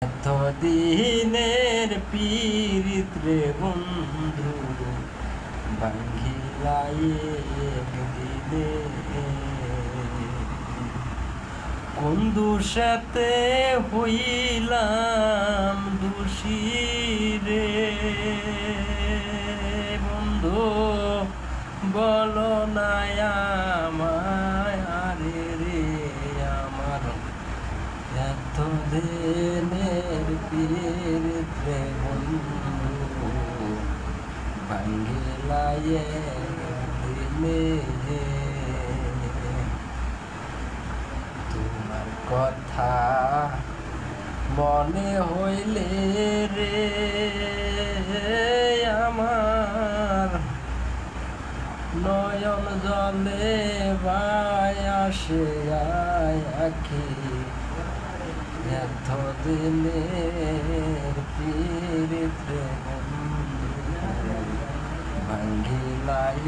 এতদিনের পীড়িত রে বন্ধু ভাঙ্গিলাই একদিনে। কোন দোষেতে হইলাম দোষী রে বন্ধু, বলো না আমায় আরে রে আমার এতদিনের পীড়িত রে বন্ধু ভাঙ্গিলাই একদিনে। তোমার কথা মনে হইলে রে আমার নয়ন জলে বাই আসে আখি। এতদিনের পীড়িত রে বন্ধু ভাঙ্গিলাই